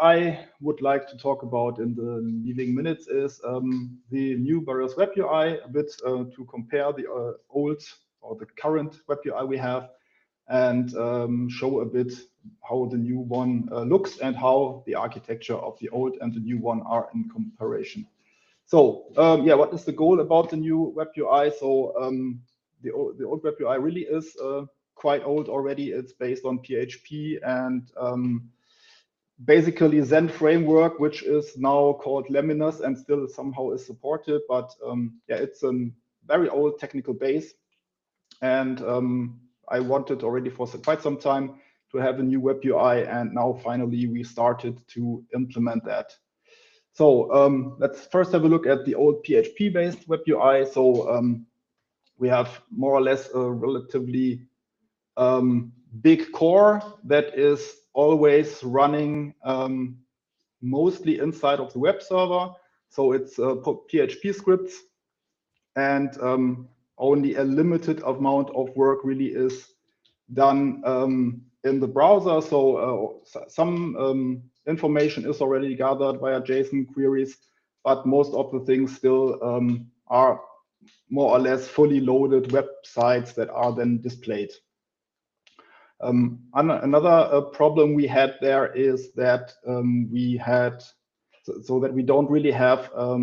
I would like to talk about in the leaving minutes is the new Bareos WebUI, a bit to compare the old or the current WebUI we have, and show a bit how the new one looks and how the architecture of the old and the new one are in comparison. So yeah, what is the goal about the new WebUI? So the old WebUI really is quite old already. It's based on PHP and basically Zen framework, which is now called Laminus and still somehow is supported. But yeah, it's a very old technical base. And I wanted already for quite some time to have a new WebUI, and now finally we started to implement that. So let's first have a look at the old PHP-based WebUI. So we have more or less a relatively big core that is always running mostly inside of the web server. So it's PHP scripts, and only a limited amount of work really is done in the browser. So some information is already gathered via JSON queries, but most of the things still are more or less fully loaded websites that are then displayed. Another problem we had there is that we had, so that we don't really have a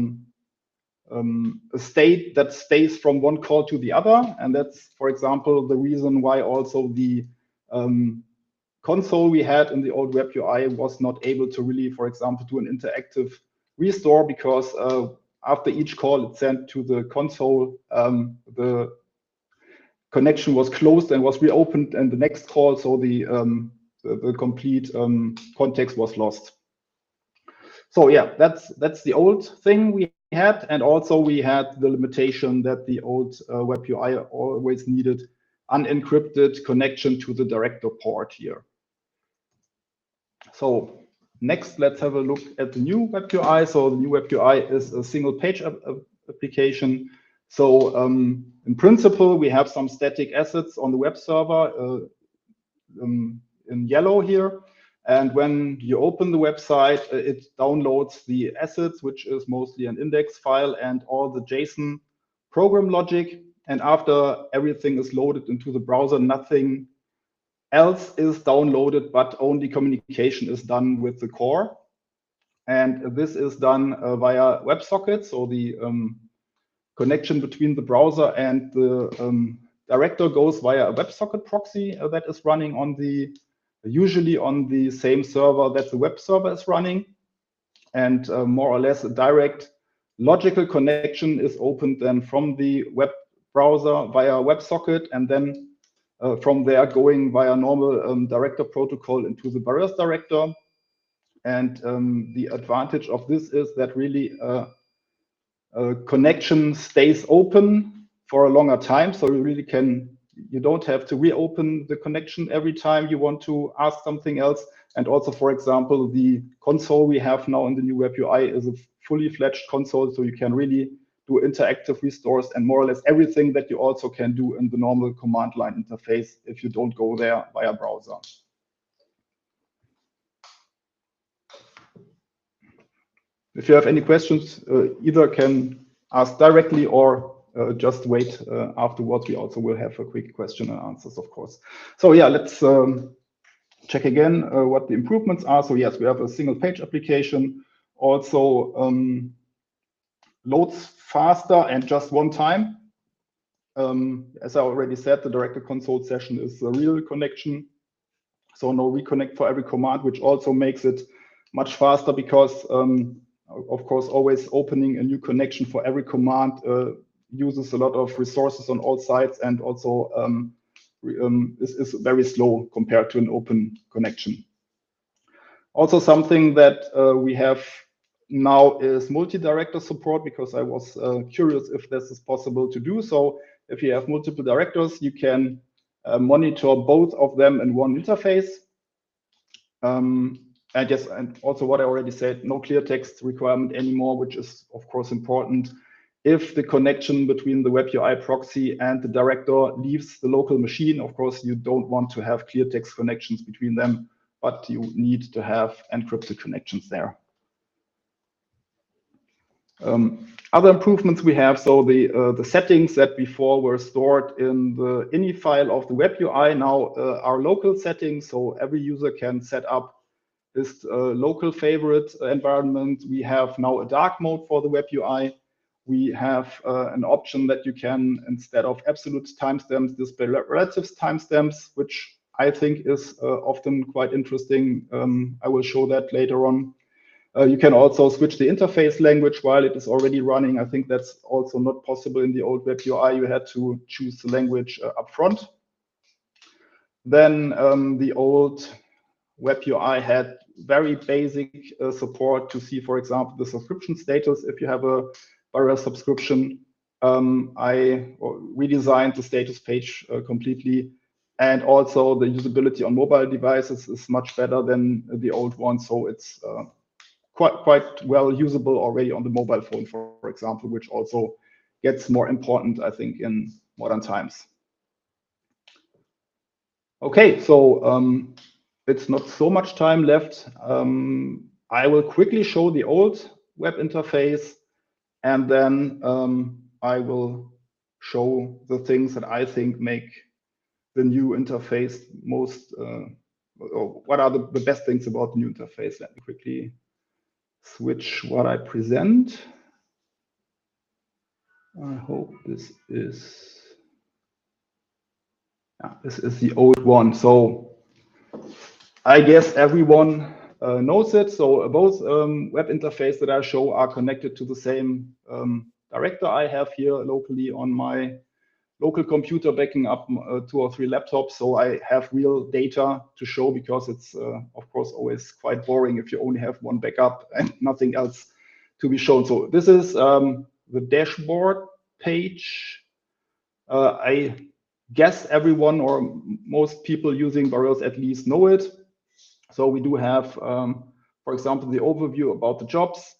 state that stays from one call to the other. And that's, for example, the reason why also the console we had in the old WebUI was not able to really, for example, do an interactive restore, because after each call it sent to the console, the connection was closed and was reopened in the next call, so the complete context was lost. So yeah, that's the old thing we had, and also we had the limitation that the old WebUI always needed unencrypted connection to the director port here. So next, let's have a look at the new WebUI. So the new WebUI is a single page application. So in principle, we have some static assets on the web server in yellow here. And when you open the website, it downloads the assets, which is mostly an index file and all the JSON program logic. And after everything is loaded into the browser, nothing else is downloaded, but only communication is done with the core. And this is done via WebSockets, so the connection between the browser and the director goes via a WebSocket proxy that is running on the, usually on the same server that the web server is running. And more or less a direct logical connection is opened then from the web browser via WebSocket, and then from there going via normal director protocol into the Bareos Director. And the advantage of this is that really connection stays open for a longer time, so you really you don't have to reopen the connection every time you want to ask something else. And also, for example, the console we have now in the new WebUI is a fully fledged console, so you can really do interactive restores and more or less everything that you also can do in the normal command line interface if you don't go there via browser. If you have any questions, either can ask directly or just wait afterwards. We also will have a quick question and answers, of course. So yeah, let's check again what the improvements are. So yes, we have a single page application, also loads faster and just one time. As I already said, the director console session is a real connection, so no reconnect for every command, which also makes it much faster because of course, always opening a new connection for every command uses a lot of resources on all sides, and also is very slow compared to an open connection. Also, something that we have now is multi-director support, because I was curious if this is possible to do. So if you have multiple directors, you can monitor both of them in one interface. And yes, and also what I already said, no clear text requirement anymore, which is of course important. If the connection between the WebUI proxy and the director leaves the local machine, of course, you don't want to have clear text connections between them. but you need to have encrypted connections there. Other improvements we have, so the settings that before were stored in the ini file of the WebUI now are local settings, so every user can set up his local favorite environment. We have now a dark mode for the WebUI. We have an option that you can, instead of absolute timestamps, display relative timestamps, which I think is often quite interesting. I will show that later on. You can also switch the interface language while it is already running. I think that's also not possible in the old WebUI. You had to choose the language up front. Then the old WebUI had very basic support to see, for example, the subscription status. If you have a Bareos subscription, I redesigned the status page completely. And also the usability on mobile devices is much better than the old one. So it's quite well usable already on the mobile phone, for example, which also gets more important, I think, in modern times. Okay, so it's not so much time left. I will quickly show the old web interface, and then I will show the things that I think make the new interface most, or what are the best things about the new interface. Let me quickly switch what I present. I hope this is the old one. So I guess everyone knows it. So both web interfaces that I show are connected to the same director I have here locally on my local computer, backing up 2 or 3 laptops. So I have real data to show, because it's of course always quite boring if you only have one backup and nothing else to be shown. So this is the dashboard page. I guess everyone or most people using Bareos at least know it. So we do have, for example, the overview about the jobs.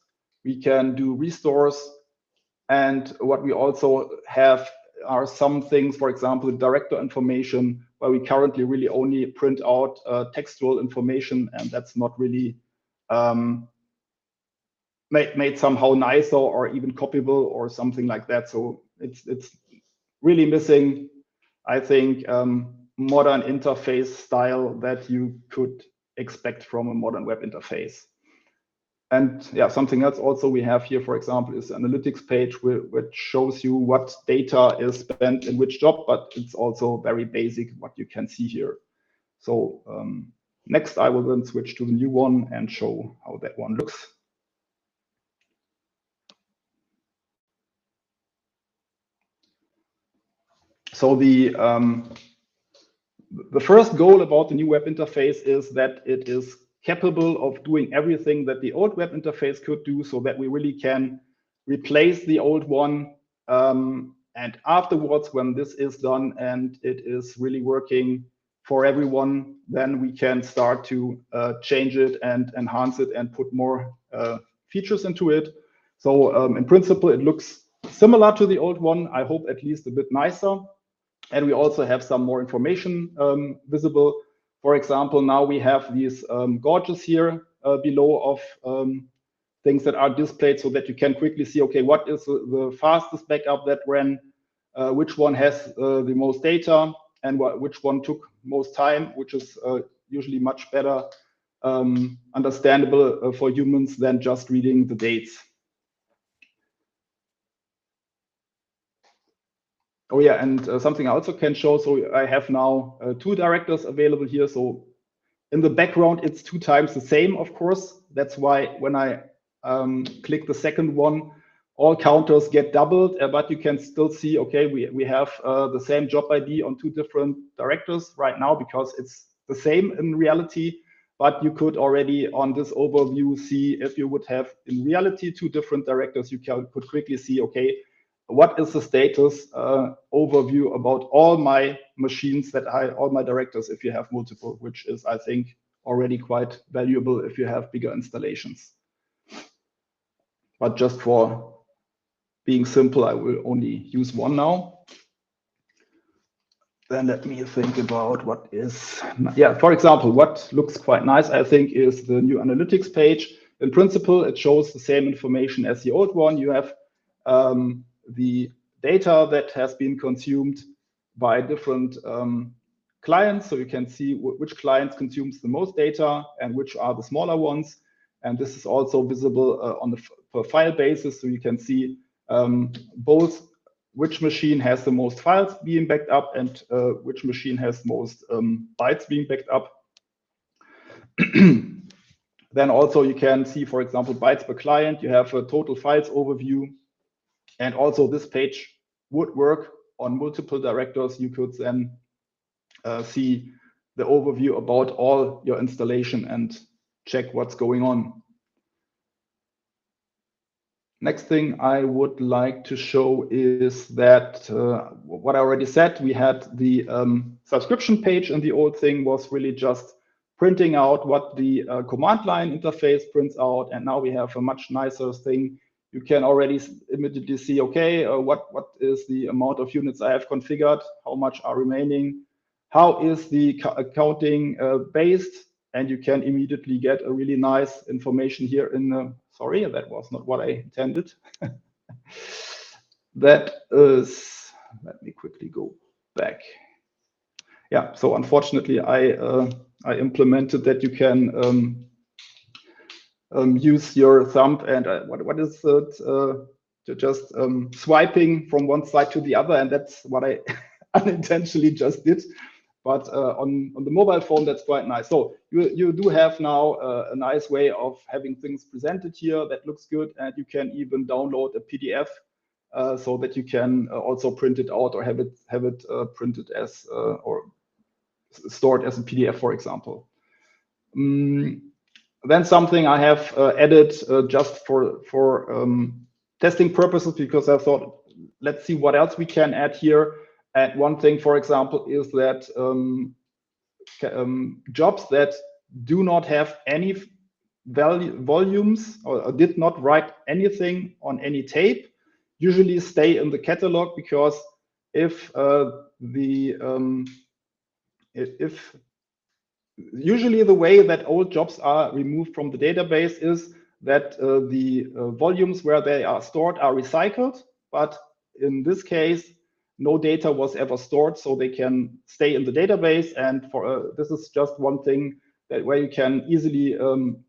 We can do restores. And what we also have are some things, for example, the director information, where we currently really only print out textual information, and that's not really made somehow nicer or even copyable or something like that. So it's really missing, I think, modern interface style that you could expect from a modern web interface. And yeah, something else also we have here, for example, is an analytics page which shows you what data is spent in which job, but it's also very basic what you can see here. So next I will then switch to the new one and show how that one looks. So the first goal about the new web interface is that it is capable of doing everything that the old web interface could do, so that we really can replace the old one. And afterwards, when this is done and it is really working for everyone, then we can start to change it and enhance it and put more features into it. So in principle, it looks similar to the old one. I hope at least a bit nicer. And we also have some more information visible. For example, now we have these gauges here below of things that are displayed, so that you can quickly see, okay, what is the fastest backup that ran, which one has the most data, and which one took most time, which is usually much better understandable for humans than just reading the dates. Oh yeah, and something I also can show. So I have now 2 directors available here. So in the background, it's 2 times the same, of course. That's why when I click the second one, all counters get doubled, but you can still see, okay, we have the same job ID on 2 different directors right now, because it's the same in reality. But you could already on this overview see, if you would have in reality 2 different directors, you could quickly see, okay, what is the status overview about all my machines all my directors, if you have multiple, which is, I think, already quite valuable if you have bigger installations. But just for being simple, I will only use one now. Then let me think about what is, yeah, for example, what looks quite nice, I think, is the new analytics page. In principle, it shows the same information as the old one. You have the data that has been consumed by different clients. So you can see which client consumes the most data and which are the smaller ones. And this is also visible on the per file basis. So you can see both which machine has the most files being backed up and which machine has most bytes being backed up. Then also you can see, for example, bytes per client. You have a total files overview. And also this page would work on multiple directors. You could then see the overview about all your installation and check what's going on. Next thing I would like to show is that what I already said, we had the subscription page, and the old thing was really just printing out what the command line interface prints out. And now we have a much nicer thing. You can already immediately see, okay, what is the amount of units I have configured, how much are remaining, how is the accounting based, and you can immediately get a really nice information here in the, sorry, that was not what I intended. That is, let me quickly go back. Yeah, so unfortunately, I implemented that you can use your thumb and what is it? Just swiping from one side to the other, and that's what I unintentionally just did. But on the mobile phone, that's quite nice. So you do have now a nice way of having things presented here that looks good, and you can even download a PDF so that you can also print it out or have it printed as or stored as a PDF, for example. Then something I have added just for testing purposes, because I thought, let's see what else we can add here. And one thing, for example, is that jobs that do not have any volumes or did not write anything on any tape usually stay in the catalog, because if usually the way that old jobs are removed from the database is that the volumes where they are stored are recycled, but in this case, no data was ever stored, so they can stay in the database. And for this is just one thing that where you can easily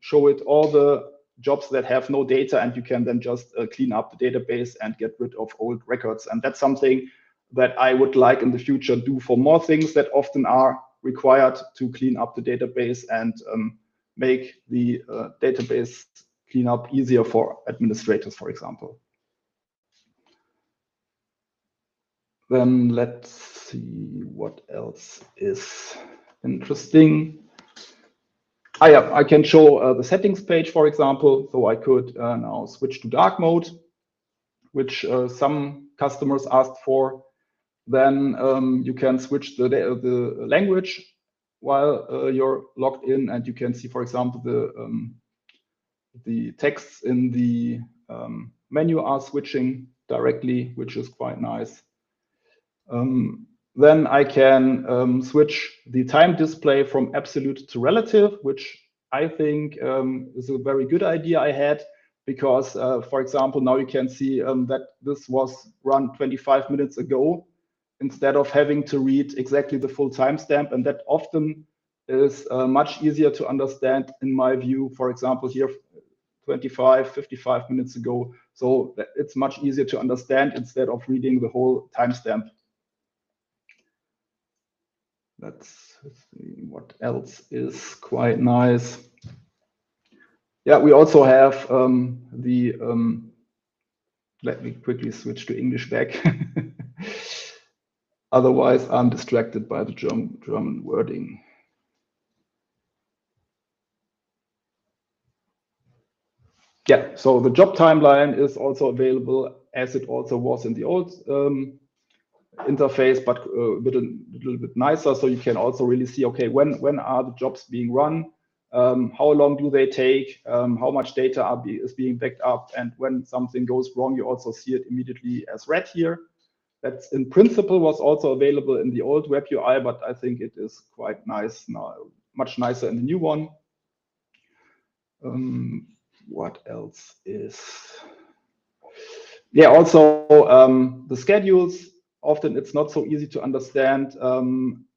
show it all the jobs that have no data, and you can then just clean up the database and get rid of old records. And that's something that I would like in the future do for more things that often are required to clean up the database and make the database cleanup easier for administrators, for example. Then let's see what else is interesting. Yeah, I can show the settings page, for example. So I could now switch to dark mode, which some customers asked for. Then you can switch the language while you're logged in, and you can see, for example, the texts in the menu are switching directly, which is quite nice. Then I can switch the time display from absolute to relative, which I think is a very good idea I had, because, for example, now you can see that this was run 25 minutes ago, instead of having to read exactly the full timestamp. And that often is much easier to understand, in my view. For example, here, 55 minutes ago. So it's much easier to understand instead of reading the whole timestamp. Let's see what else is quite nice. Yeah, we also have let me quickly switch to English back. Otherwise, I'm distracted by the German wording. Yeah, so the job timeline is also available, as it also was in the old interface, but a little bit nicer. So you can also really see, okay, when are the jobs being run? How long do they take? How much data is being backed up? And when something goes wrong, you also see it immediately as red here. That's in principle was also available in the old WebUI, but I think it is quite nice now, much nicer in the new one. What else is? Yeah, also the schedules. Often it's not so easy to understand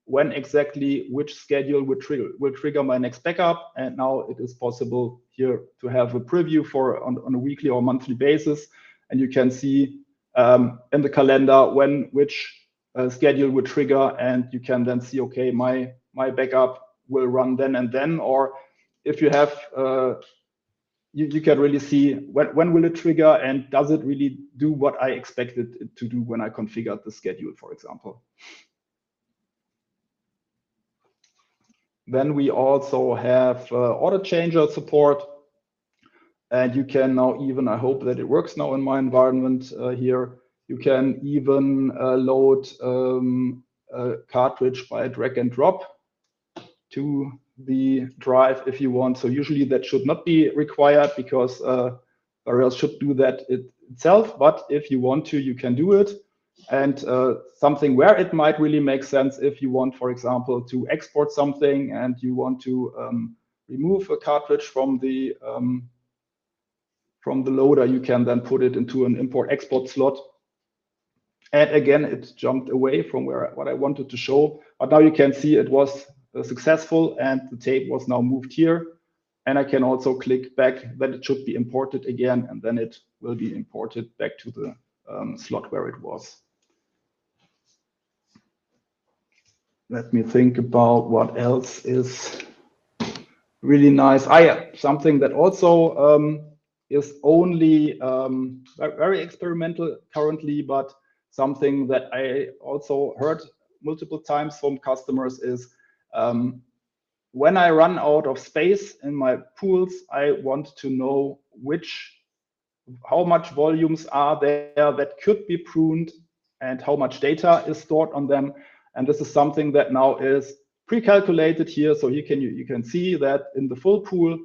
when exactly which schedule will trigger my next backup. And now it is possible here to have a preview for on a weekly or monthly basis. And you can see in the calendar when which schedule would trigger, and you can then see, okay, my backup will run then and then. Or if you have you can really see when will it trigger and does it really do what I expected it to do when I configured the schedule, for example. Then we also have order changer support. And you can now even, I hope that it works now in my environment here, you can even load a cartridge by drag and drop to the drive if you want. So usually that should not be required because Bareos should do that itself. But if you want to, you can do it. And something where it might really make sense if you want, for example, to export something and you want to remove a cartridge from the loader, you can then put it into an import-export slot. And again, it jumped away from what I wanted to show. But now you can see it was successful and the tape was now moved here. And I can also click back that it should be imported again, and then it will be imported back to the slot where it was. Let me think about what else is really nice. Something that also is only very experimental currently, but something that I also heard multiple times from customers is when I run out of space in my pools, I want to know how much volumes are there that could be pruned and how much data is stored on them. And this is something that now is pre-calculated here. So you can see that in the full pool,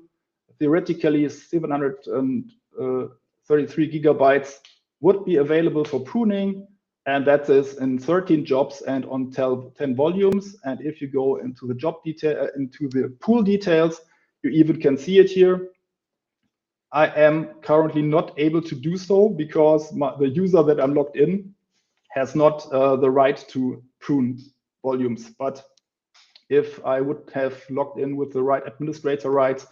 theoretically 733 gigabytes would be available for pruning. And that is in 13 jobs and on 10 volumes. And if you go into the job detail, into the pool details, you even can see it here. I am currently not able to do so because the user that I'm logged in has not the right to prune volumes. But if I would have logged in with the right administrator rights,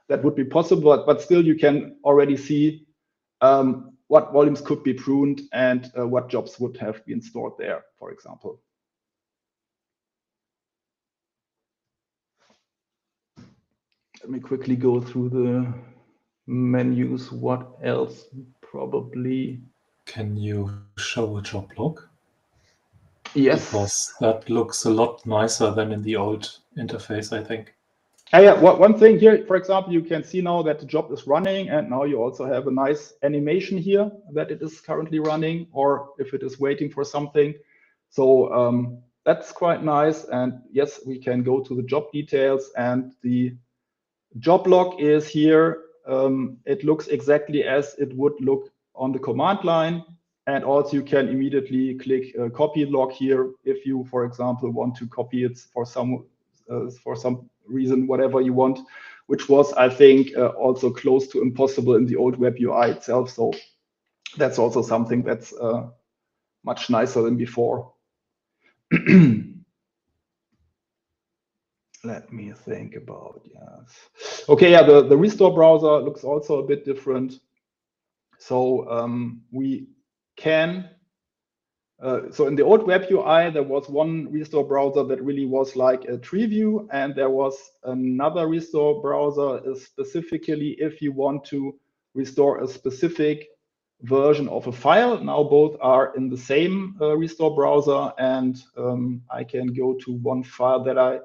that would be possible. But still, you can already see what volumes could be pruned and what jobs would have been stored there, for example. Let me quickly go through the menus. What else? Probably. Can you show a job log? Yes. Because that looks a lot nicer than in the old interface, I think. Yeah, one thing here, for example, you can see now that the job is running, and now you also have a nice animation here that it is currently running, or if it is waiting for something. So that's quite nice. And yes, we can go to the job details, and the job log is here. It looks exactly as it would look on the command line. And also you can immediately click copy log here if you, for example, want to copy it for some reason, whatever you want, which was, I think, also close to impossible in the old WebUI itself. So that's also something that's much nicer than before. Let me think about, yes. Okay, yeah, the restore browser looks also a bit different. So we can, so in the old WebUI, there was one restore browser that really was like a tree view, and there was another restore browser specifically if you want to restore a specific version of a file. Now both are in the same restore browser, and I can go to one file that I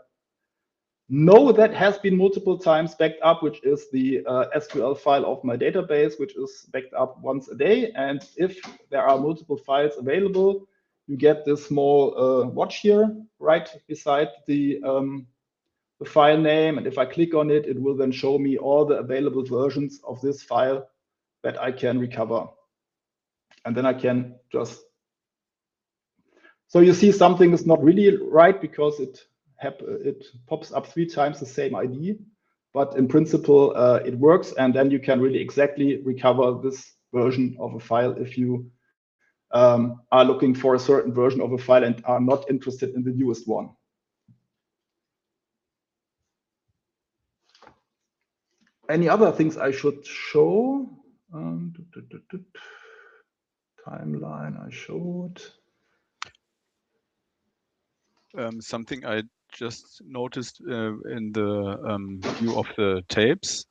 know that has been multiple times backed up, which is the SQL file of my database, which is backed up once a day. And if there are multiple files available, you get this small watch here right beside the file name. And if I click on it, it will then show me all the available versions of this file that I can recover. And then I can just So you see something is not really right because it pops up 3 times the same ID, but in principle it works, and then you can really exactly recover this version of a file if you are looking for a certain version of a file and are not interested in the newest one. Any other things I should show? Timeline I showed. Something I just noticed in the view of the tapes,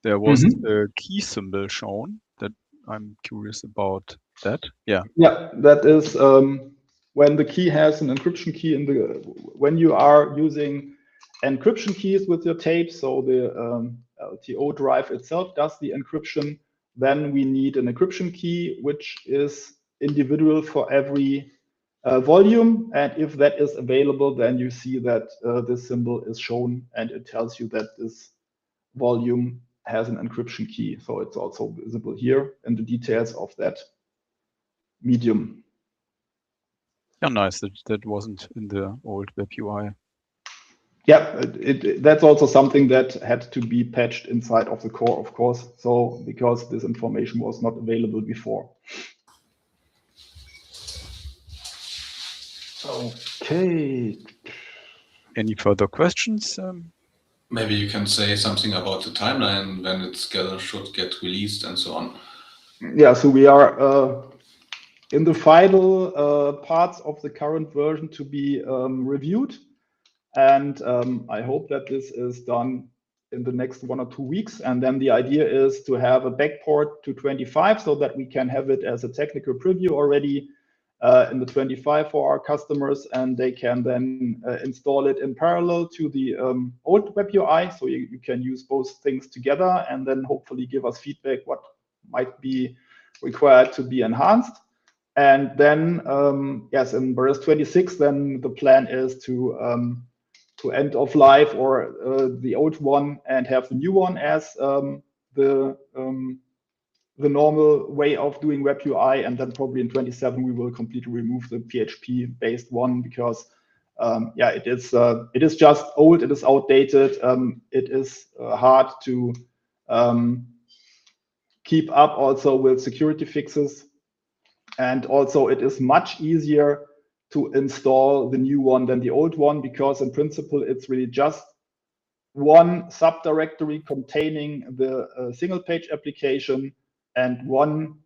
there was a key symbol shown. That I'm curious about that. Yeah. Yeah, that is when the key has an encryption key in the when you are using encryption keys with your tape. So the LTO drive itself does the encryption. Then we need an encryption key, which is individual for every volume. And if that is available, then you see that this symbol is shown, and it tells you that this volume has an encryption key. So it's also visible here in the details of that medium. Yeah, nice. That wasn't in the old WebUI. Yeah, that's also something that had to be patched inside of the core, of course. So because this information was not available before. Okay. Any further questions? Maybe you can say something about the timeline when it should get released and so on. Yeah, so we are in the final parts of the current version to be reviewed. And I hope that this is done in the next 1 or 2 weeks. And then the idea is to have a backport to 25 so that we can have it as a technical preview already in the 25 for our customers. And they can then install it in parallel to the old WebUI. So you can use both things together and then hopefully give us feedback what might be required to be enhanced. And then, yes, in Bareos 26, then the plan is to end of life or the old one and have the new one as the normal way of doing WebUI. And then probably in 27 we will completely remove the PHP-based one because yeah, it is just old, it is outdated, it is hard to keep up also with security fixes, and also it is much easier to install the new one than the old one, because in principle, it's really just one subdirectory containing the single page application and one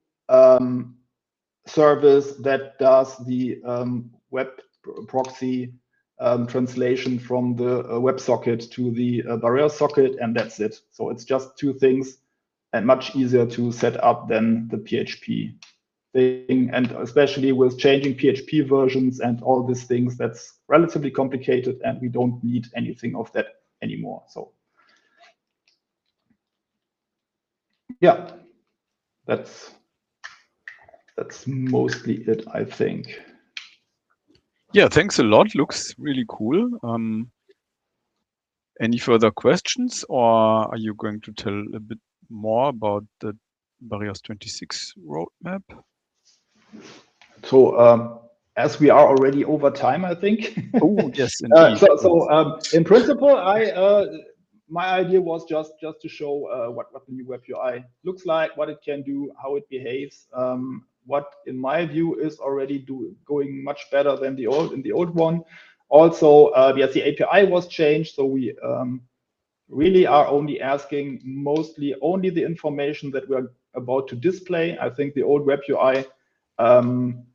service that does the web proxy translation from the WebSocket to the Bareos socket, and that's it. So it's just 2 things and much easier to set up than the PHP thing, and especially with changing PHP versions and all these things, that's relatively complicated, and we don't need anything of that anymore. So yeah, that's mostly it, I think. Yeah, thanks a lot. Looks really cool. Any further questions, or are you going to tell a bit more about the Bareos 26 roadmap? So as we are already over time, I think. Oh yes, indeed. So in principle, my idea was just to show what the new WebUI looks like, what it can do, how it behaves. What, in my view, is already going much better than the old one. Also, yes, the API was changed, so we really are only asking mostly only the information that we're about to display. I think the old WebUI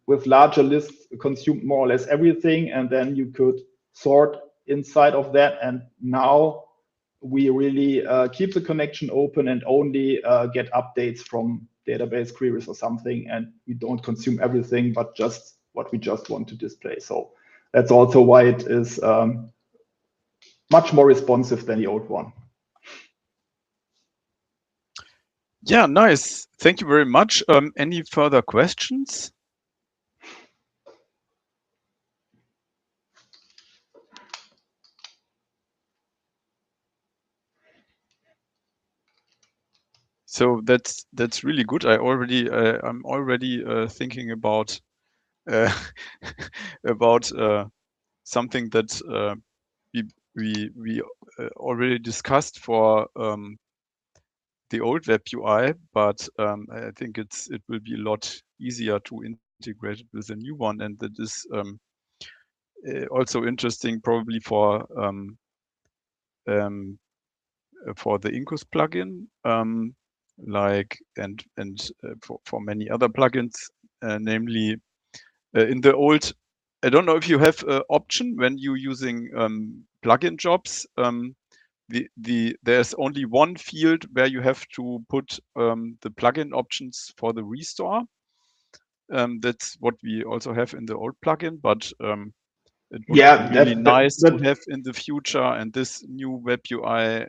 with larger lists consumed more or less everything, and then you could sort inside of that. And now we really keep the connection open and only get updates from database queries or something, and we don't consume everything, but just what we just want to display. So that's also why it is much more responsive than the old one. Yeah, nice. Thank you very much. Any further questions? So that's really good. I'm already thinking about about something that we already discussed for the old WebUI, but I think it will be a lot easier to integrate it with a new one, and that is also interesting probably for the Incus plugin, like and for many other plugins, namely in the old. I don't know if you have an option when you're using plugin jobs. There's only one field where you have to put the plugin options for the restore. That's what we also have in the old plugin, but it would be really nice to have in the future. And this new WebUI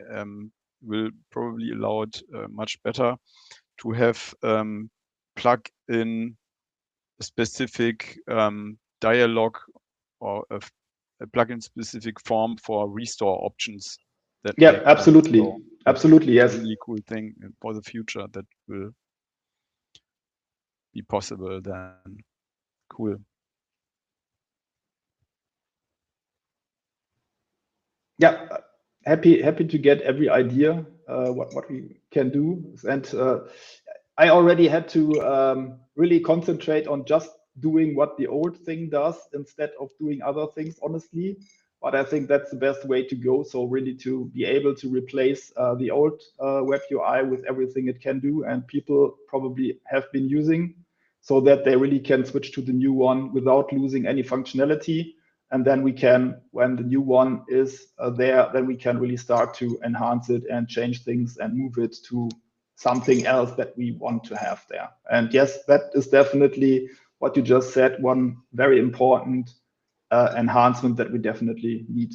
will probably allow it much better to have plug in a specific dialog or a plugin specific form for restore options. Yeah, absolutely. Absolutely, yes. A really cool thing for the future that will be possible then. Cool. Yeah, happy to get every idea what we can do. And I already had to really concentrate on just doing what the old thing does instead of doing other things, honestly. But I think that's the best way to go. So really to be able to replace the old WebUI with everything it can do, and people probably have been using, so that they really can switch to the new one without losing any functionality. And then we can, when the new one is there, then we can really start to enhance it and change things and move it to something else that we want to have there. And yes, that is definitely what you just said, one very important enhancement that we definitely need.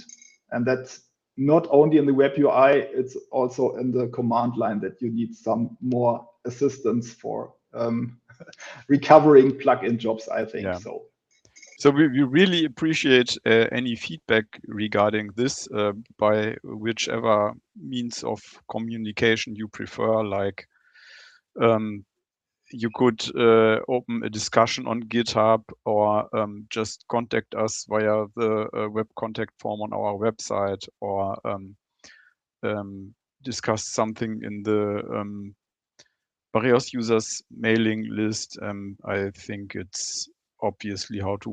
And that's not only in the WebUI, it's also in the command line that you need some more assistance for recovering plugin jobs, I think. Yeah. So we really appreciate any feedback regarding this by whichever means of communication you prefer. Like you could open a discussion on GitHub, or just contact us via the web contact form on our website, or discuss something in the Bareos users mailing list. I think it's obviously how to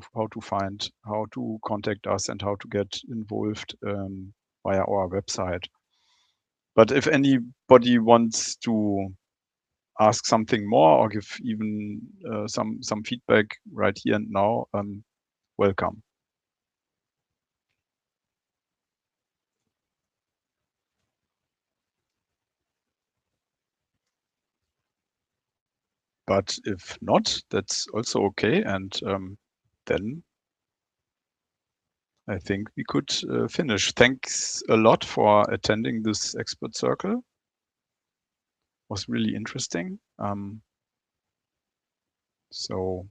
contact us and how to get involved via our website. But if anybody wants to ask something more or give even some feedback right here and now, welcome. But if not, that's also okay. And then I think we could finish. Thanks a lot for attending this expert circle. It was really interesting. So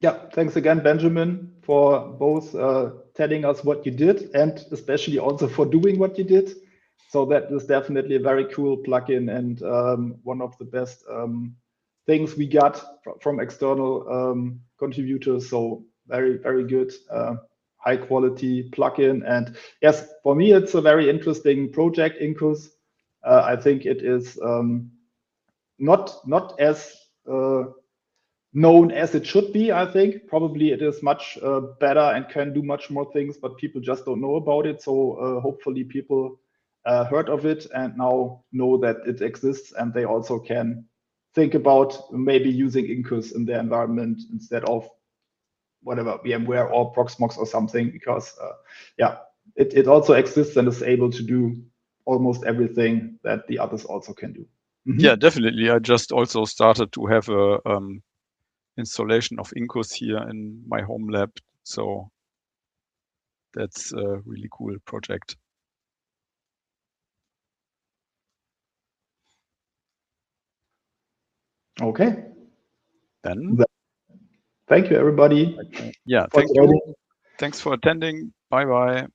yeah, thanks again, Benjamin, for both telling us what you did and especially also for doing what you did. So that is definitely a very cool plugin and one of the best things we got from external contributors. So very, very good, high quality plugin. And yes, for me, it's a very interesting project, Incus. I think it is not as known as it should be. I think probably it is much better and can do much more things, but people just don't know about it. So hopefully people heard of it and now know that it exists, and they also can think about maybe using Incus in their environment instead of whatever, VMware or Proxmox or something, because yeah, it also exists and is able to do almost everything that the others also can do. Mm-hmm. Yeah, definitely. I just also started to have a installation of Incus here in my home lab. So that's a really cool project. Okay. Then thank you, everybody. yeah, thank you. Thanks for attending. Bye-bye.